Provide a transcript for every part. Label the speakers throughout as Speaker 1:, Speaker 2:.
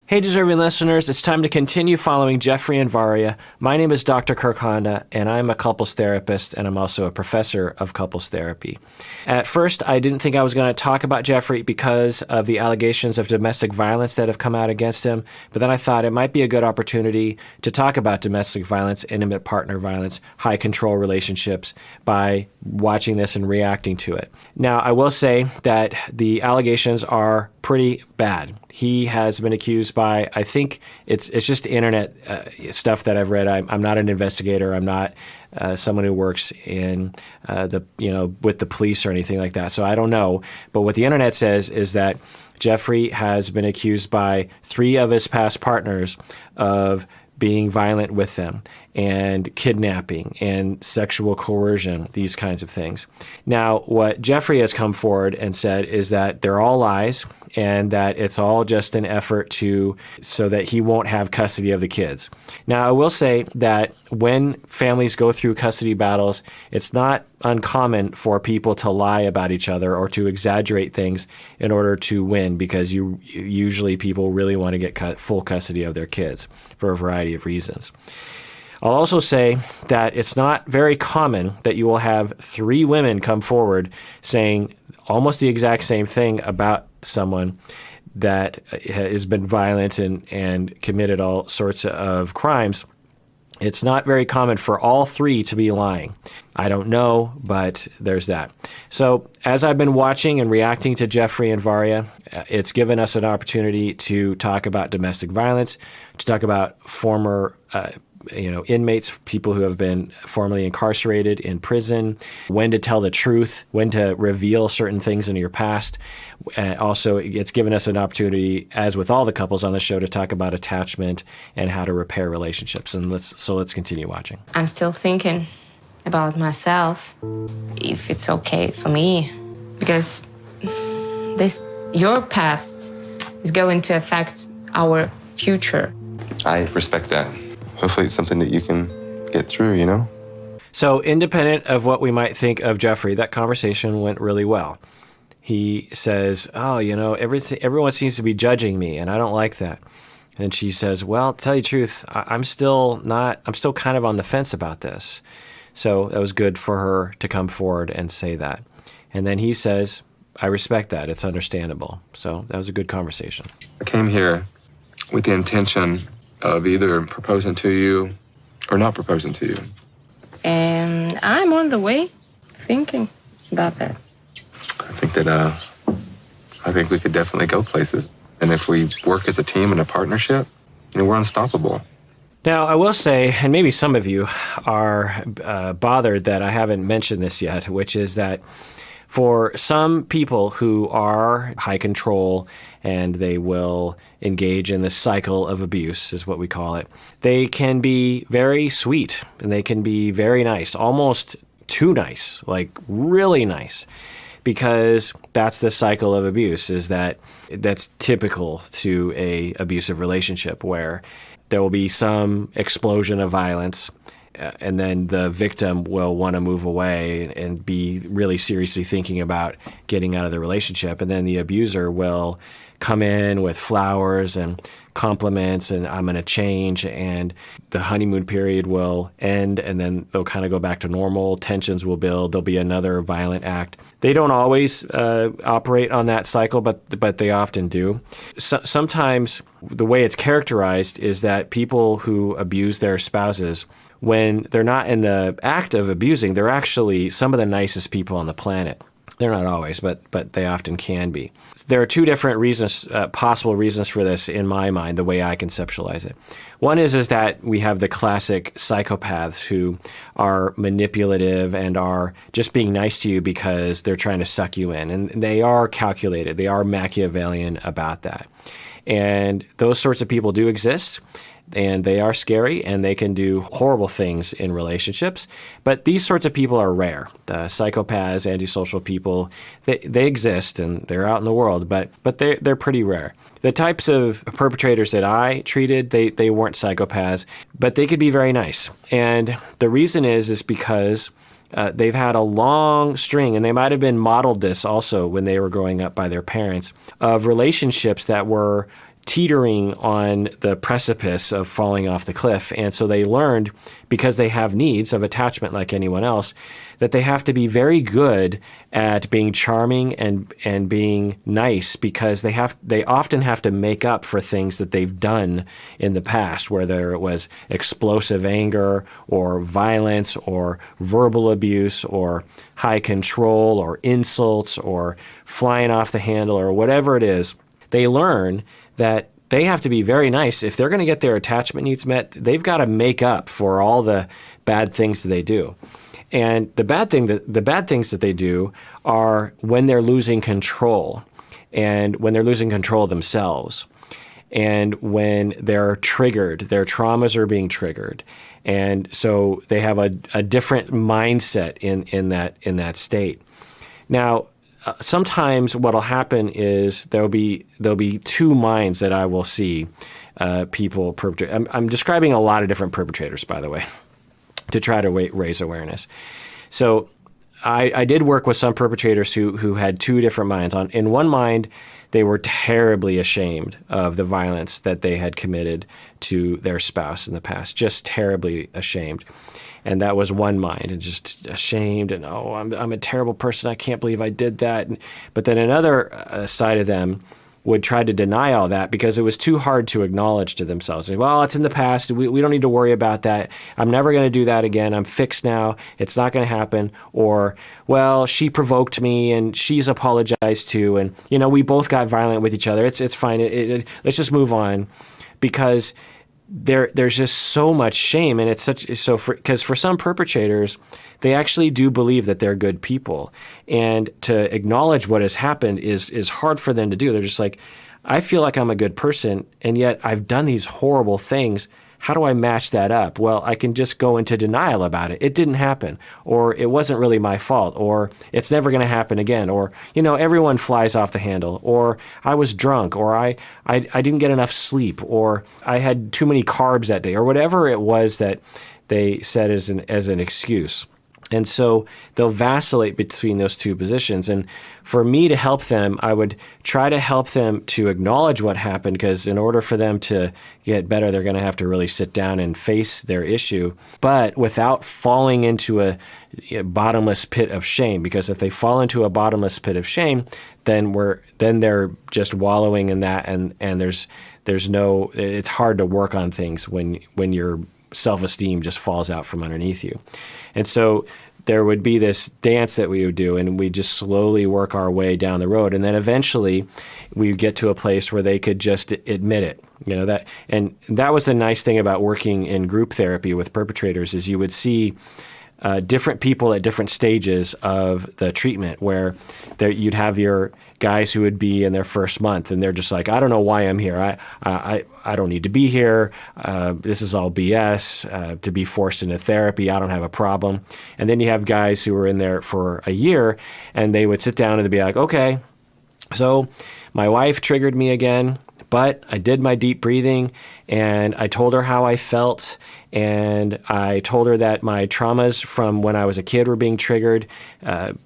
Speaker 1: Hey, deserving listeners, it's time to continue following Geoffrey and Varya. My name is Dr. Kirk, and I'm a couples therapist, and I'm also a professor of couples therapy. At first, I didn't think I was going to talk about Geoffrey because of the allegations of domestic violence that have come out against him, but then I thought it might be a good opportunity to talk about domestic violence, intimate partner violence, high control relationships by watching this and reacting to it. Now, I will say that the allegations are pretty bad. He has been accused by, I think it's just internet stuff that I've read. I'm not an investigator. I'm not someone who works in with the police or anything like that. So I don't know. But what the internet says is that Geoffrey has been accused by 3 of his past partners of being violent with them and kidnapping and sexual coercion, these kinds of things. Now, what Geoffrey has come forward and said is that they're all lies and that it's all just an effort so that he won't have custody of the kids. Now, I will say that when families go through custody battles, it's not uncommon for people to lie about each other or to exaggerate things in order to win, because usually people really want to get full custody of their kids for a variety of reasons. I'll also say that it's not very common that you will have 3 women come forward saying almost the exact same thing about someone that has been violent and committed all sorts of crimes. It's not very common for all 3 to be lying. I don't know, but there's that. So as I've been watching and reacting to Geoffrey and Varya, it's given us an opportunity to talk about domestic violence, to talk about former inmates, people who have been formerly incarcerated in prison, when to tell the truth, when to reveal certain things in your past. Also, it's given us an opportunity, as with all the couples on the show, to talk about attachment and how to repair relationships. And let's continue watching.
Speaker 2: I'm still thinking about myself, if it's okay for me, because your past is going to affect our future.
Speaker 3: I respect that. Hopefully it's something that you can get through, you know?
Speaker 1: So independent of what we might think of Geoffrey, that conversation went really well. He says, everyone seems to be judging me, and I don't like that. And she says, well, to tell you the truth, I'm still kind of on the fence about this. So that was good for her to come forward and say that. And then he says, I respect that. It's understandable. So that was a good conversation.
Speaker 3: I came here with the intention of either proposing to you or not proposing to you.
Speaker 2: And I'm on the way thinking about that.
Speaker 3: I think we could definitely go places. And if we work as a team and a partnership, we're unstoppable.
Speaker 1: Now, I will say, and maybe some of you are bothered that I haven't mentioned this yet, which is that for some people who are high control and they will engage in the cycle of abuse, is what we call it, they can be very sweet and they can be very nice, almost too nice, like really nice, because that's the cycle of abuse, that's typical to a abusive relationship where there will be some explosion of violence, and then the victim will want to move away and be really seriously thinking about getting out of the relationship. And then the abuser will come in with flowers and compliments and I'm going to change, and the honeymoon period will end, and then they'll kind of go back to normal. Tensions will build. There'll be another violent act. They don't always operate on that cycle, but they often do. Sometimes the way it's characterized is that people who abuse their spouses, when they're not in the act of abusing, they're actually some of the nicest people on the planet. They're not always, but they often can be. There are 2 different reasons, possible reasons for this in my mind, the way I conceptualize it. One is that we have the classic psychopaths who are manipulative and are just being nice to you because they're trying to suck you in. And they are calculated. They are Machiavellian about that. And those sorts of people do exist. And they are scary, and they can do horrible things in relationships. But these sorts of people are rare. The psychopaths, antisocial people, they exist, and they're out in the world, but they're pretty rare. The types of perpetrators that I treated, they weren't psychopaths, but they could be very nice. And the reason is because they've had a long string, and they might have been modeled this also when they were growing up by their parents, of relationships that were teetering on the precipice of falling off the cliff. And so they learned, because they have needs of attachment like anyone else, that they have to be very good at being charming and being nice, because they often have to make up for things that they've done in the past, whether it was explosive anger or violence or verbal abuse or high control or insults or flying off the handle or whatever it is. They learn that they have to be very nice. If they're going to get their attachment needs met, they've got to make up for all the bad things that they do. And the bad things that they do are when they're losing control, and when they're losing control of themselves, and when they're triggered, their traumas are being triggered. And so they have a different mindset in that state. Now, sometimes what'll happen is there'll be two minds that I will see people perpetrate. I'm describing a lot of different perpetrators, by the way, to try to raise awareness. So I did work with some perpetrators who had two different minds. In one mind, they were terribly ashamed of the violence that they had committed to their spouse in the past, just terribly ashamed. And that was one mind, and just ashamed, and I'm a terrible person, I can't believe I did that. But then another side of them would try to deny all that because it was too hard to acknowledge to themselves. Well, it's in the past, we don't need to worry about that, I'm never going to do that again, I'm fixed now, it's not going to happen. Or, well, she provoked me and she's apologized too, and we both got violent with each other, it's fine, let's just move on. Because there's just so much shame, and because for some perpetrators, they actually do believe that they're good people, and to acknowledge what has happened is hard for them to do. They're just like, I feel like I'm a good person, and yet I've done these horrible things. How do I match that up? Well, I can just go into denial about it. It didn't happen, or it wasn't really my fault, or it's never going to happen again, or everyone flies off the handle, or I was drunk, or I didn't get enough sleep, or I had too many carbs that day, or whatever it was that they said as an excuse. And so they'll vacillate between those two positions. And for me to help them, I would try to help them to acknowledge what happened, because in order for them to get better, they're going to have to really sit down and face their issue, but without falling into a bottomless pit of shame. Because if they fall into a bottomless pit of shame, then they're just wallowing in that, and it's hard to work on things when your self-esteem just falls out from underneath you. And so there would be this dance that we would do, and we just slowly work our way down the road. And then eventually we would get to a place where they could just admit it. That was the nice thing about working in group therapy with perpetrators, is you would see different people at different stages of the treatment, where you'd have your guys who would be in their first month, and they're just like, I don't know why I'm here. I don't need to be here. This is all BS. To be forced into therapy, I don't have a problem. And then you have guys who were in there for a year, and they would sit down and they'd be like, okay, so my wife triggered me again, but I did my deep breathing, and I told her how I felt, and I told her that my traumas from when I was a kid were being triggered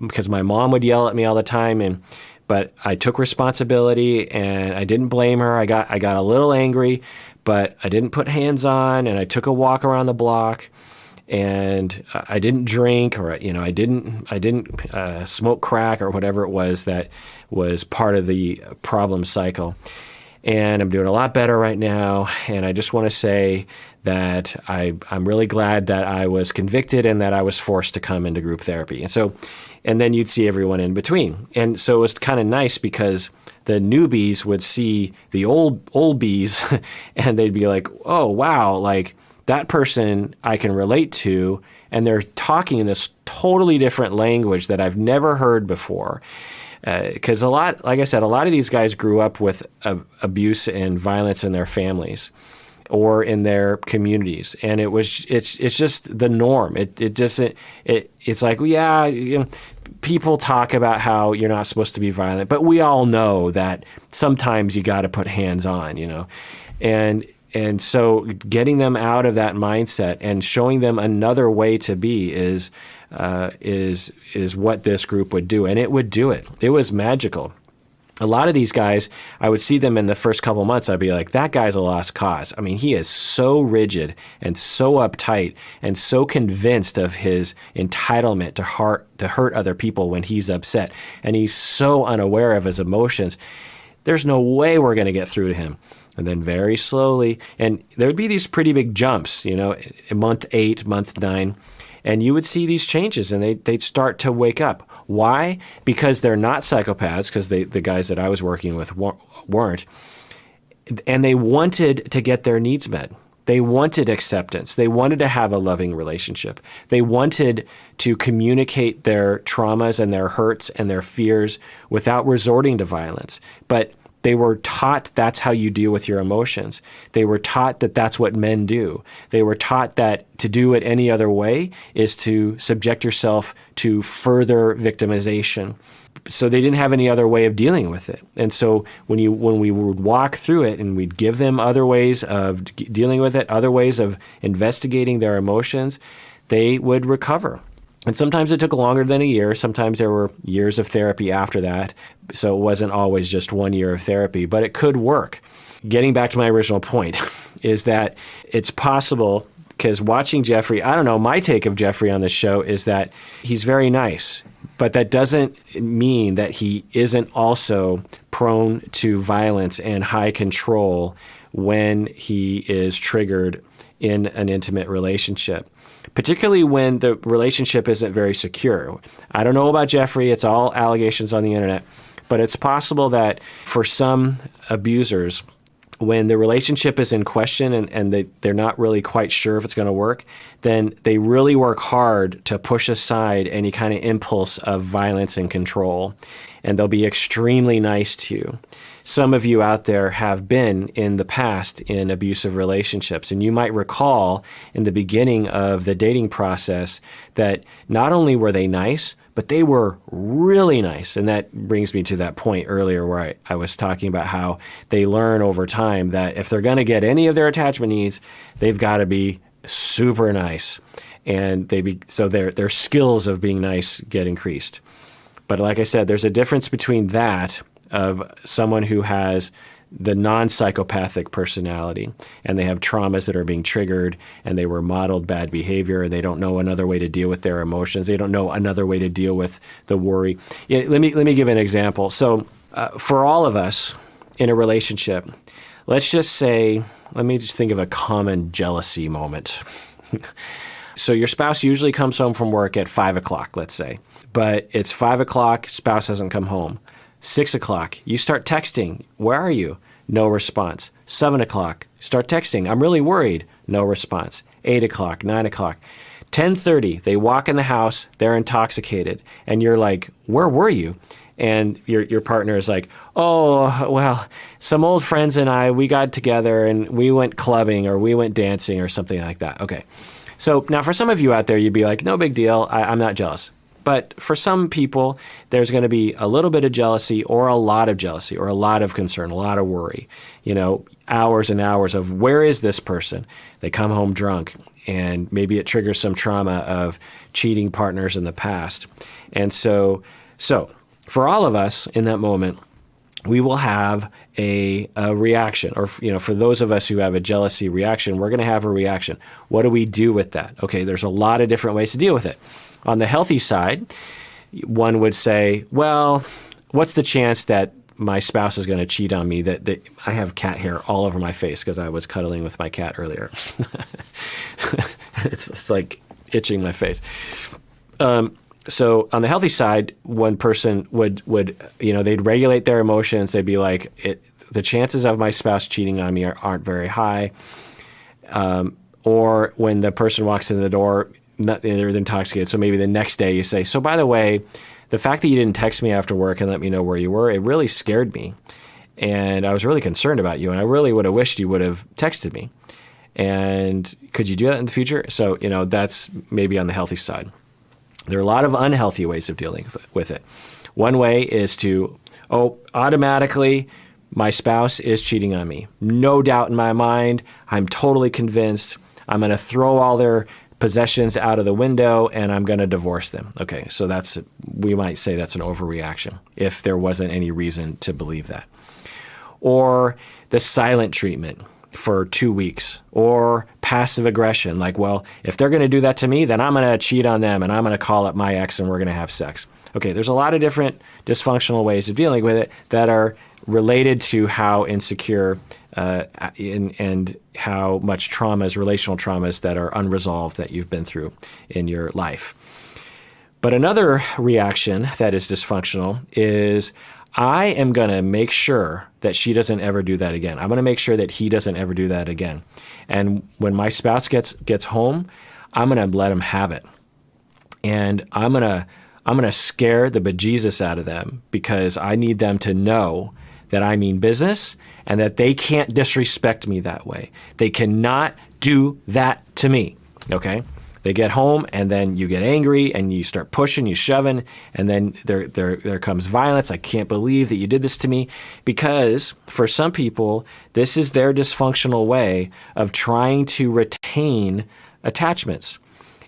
Speaker 1: because my mom would yell at me all the time, but I took responsibility, and I didn't blame her. I got a little angry, but I didn't put hands on, and I took a walk around the block, and I didn't drink, or I didn't smoke crack or whatever it was that was part of the problem cycle. And I'm doing a lot better right now, and I just want to say that I'm really glad that I was convicted and that I was forced to come into group therapy. And then you'd see everyone in between. And so it was kind of nice, because the newbies would see the old bees and they'd be like, oh, wow, like that person I can relate to, and they're talking in this totally different language that I've never heard before. Because like I said, a lot of these guys grew up with abuse and violence in their families or in their communities, and it's just the norm. It's like, yeah, people talk about how you're not supposed to be violent, but we all know that sometimes you got to put hands on, and so getting them out of that mindset and showing them another way to be is what this group would do, and it would do it. It was magical. A lot of these guys, I would see them in the first couple months. I'd be like, that guy's a lost cause. I mean, he is so rigid and so uptight and so convinced of his entitlement to hurt other people when he's upset. And he's so unaware of his emotions. There's no way we're going to get through to him. And then very slowly, and there would be these pretty big jumps, in month 8, month 9, and you would see these changes and they'd start to wake up. Why? Because they're not psychopaths, because the guys that I was working with weren't. And they wanted to get their needs met. They wanted acceptance. They wanted to have a loving relationship. They wanted to communicate their traumas and their hurts and their fears without resorting to violence. But they were taught that's how you deal with your emotions. They were taught that that's what men do. They were taught that to do it any other way is to subject yourself to further victimization. So they didn't have any other way of dealing with it. And so when we would walk through it and we'd give them other ways of dealing with it, other ways of investigating their emotions, they would recover. And sometimes it took longer than a year. Sometimes there were years of therapy after that. So it wasn't always just 1 year of therapy, but it could work. Getting back to my original point is that it's possible, because watching Geoffrey, I don't know, my take of Geoffrey on this show is that he's very nice, but that doesn't mean that he isn't also prone to violence and high control when he is triggered in an intimate relationship, particularly when the relationship isn't very secure. I don't know about Geoffrey. It's all allegations on the internet. But it's possible that for some abusers, when the relationship is in question and they're not really quite sure if it's going to work, then they really work hard to push aside any kind of impulse of violence and control. And they'll be extremely nice to you. Some of you out there have been in the past in abusive relationships, and you might recall in the beginning of the dating process that not only were they nice, but they were really nice. And that brings me to that point earlier where I was talking about how they learn over time that if they're going to get any of their attachment needs, they've got to be super nice. And so their skills of being nice get increased. But like I said, there's a difference between that of someone who has the non-psychopathic personality and they have traumas that are being triggered and they were modeled bad behavior and they don't know another way to deal with their emotions. They don't know another way to deal with the worry. Yeah, let me give an example. So for all of us in a relationship, let's just say, let me just think of a common jealousy moment. So your spouse usually comes home from work at 5 o'clock, let's say, but it's 5 o'clock, spouse hasn't come home. 6 o'clock, you start texting. Where are you? No response. 7 o'clock, start texting. I'm really worried. No response. 8 o'clock, 9 o'clock. 10:30, they walk in the house, they're intoxicated. And you're like, where were you? And your partner is like, oh, well, some old friends and I, we got together and we went clubbing or we went dancing or something like that. Okay. So now for some of you out there, you'd be like, no big deal. I'm not jealous. But for some people, there's going to be a little bit of jealousy or a lot of jealousy or a lot of concern, a lot of worry, hours and hours of where is this person? They come home drunk and maybe it triggers some trauma of cheating partners in the past. And so for all of us in that moment, we will have a reaction, or for those of us who have a jealousy reaction, we're going to have a reaction. What do we do with that? Okay, there's a lot of different ways to deal with it. On the healthy side, one would say, well, what's the chance that my spouse is going to cheat on me? That I have cat hair all over my face because I was cuddling with my cat earlier. It's like itching my face. So on the healthy side, one person would they'd regulate their emotions. They'd be like, the chances of my spouse cheating on me aren't very high. Or when the person walks in the door, they're intoxicated. So maybe the next day you say, so by the way, the fact that you didn't text me after work and let me know where you were, it really scared me. And I was really concerned about you. And I really would have wished you would have texted me. And could you do that in the future? So, that's maybe on the healthy side. There are a lot of unhealthy ways of dealing with it. One way is to, automatically my spouse is cheating on me. No doubt in my mind. I'm totally convinced. I'm going to throw all their possessions out of the window and I'm going to divorce them. Okay, so we might say that's an overreaction if there wasn't any reason to believe that. Or the silent treatment for 2 weeks, or passive aggression, like, well, if they're going to do that to me, then I'm going to cheat on them and I'm going to call up my ex and we're going to have sex. Okay, there's a lot of different dysfunctional ways of dealing with it that are related to how insecure and how much traumas, relational traumas that are unresolved that you've been through in your life. But another reaction that is dysfunctional is, I am going to make sure that she doesn't ever do that again. I'm going to make sure that he doesn't ever do that again. And when my spouse gets home, I'm going to let him have it. And I'm going to scare the bejesus out of them because I need them to know that I mean business and that they can't disrespect me that way. They cannot do that to me, okay? They get home and then you get angry and you start pushing, you shoving, and then there comes violence. I can't believe that you did this to me, because for some people, this is their dysfunctional way of trying to retain attachments.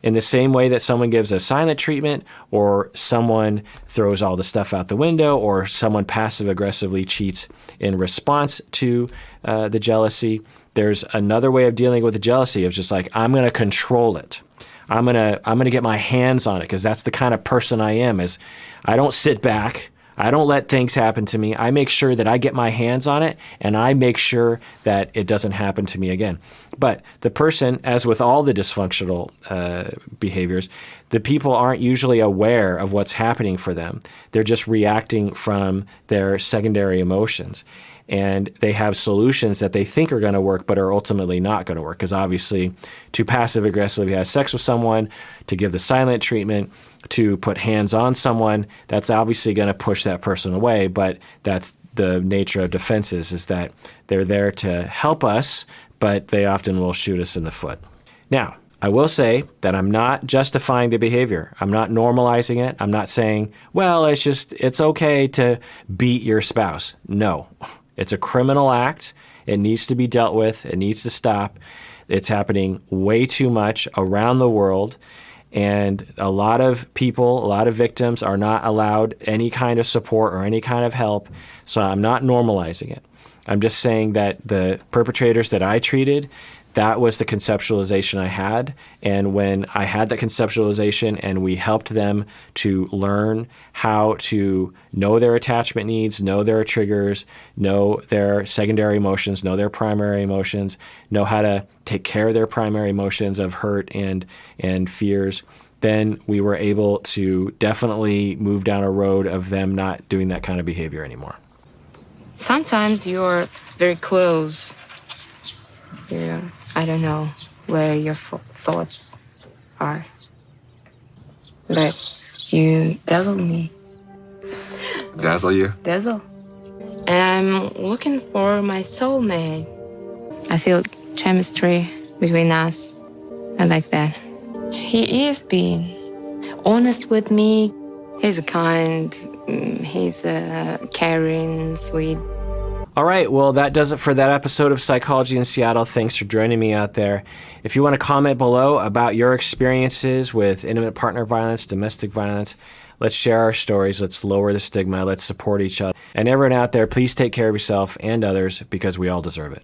Speaker 1: In the same way that someone gives a silent treatment, or someone throws all the stuff out the window, or someone passive aggressively cheats in response to the jealousy, there's another way of dealing with the jealousy of just like, I'm going to control it. I'm gonna get my hands on it, because that's the kind of person I am. Is I don't sit back. I don't let things happen to me. I make sure that I get my hands on it, and I make sure that it doesn't happen to me again. But the person, as with all the dysfunctional behaviors, the people aren't usually aware of what's happening for them. They're just reacting from their secondary emotions. And they have solutions that they think are going to work, but are ultimately not going to work. Because obviously, to passive aggressively have sex with someone, to give the silent treatment, to put hands on someone, that's obviously going to push that person away. But that's the nature of defenses, is that they're there to help us, but they often will shoot us in the foot. Now, I will say that I'm not justifying the behavior. I'm not normalizing it. I'm not saying, well, it's okay to beat your spouse. No. It's a criminal act. It needs to be dealt with. It needs to stop. It's happening way too much around the world. And a lot of people, a lot of victims are not allowed any kind of support or any kind of help. So I'm not normalizing it. I'm just saying that the perpetrators that I treated, that was the conceptualization I had. And when I had that conceptualization and we helped them to learn how to know their attachment needs, know their triggers, know their secondary emotions, know their primary emotions, know how to take care of their primary emotions of hurt and fears, then we were able to definitely move down a road of them not doing that kind of behavior anymore.
Speaker 2: Sometimes you're very close. I don't know where your thoughts are, but you dazzle me.
Speaker 3: Dazzle you?
Speaker 2: Dazzle. And I'm looking for my soulmate. I feel chemistry between us. I like that. He is being honest with me. He's kind. He's caring, sweet.
Speaker 1: All right, well, that does it for that episode of Psychology in Seattle. Thanks for joining me out there. If you want to comment below about your experiences with intimate partner violence, domestic violence, let's share our stories. Let's lower the stigma. Let's support each other. And everyone out there, please take care of yourself and others, because we all deserve it.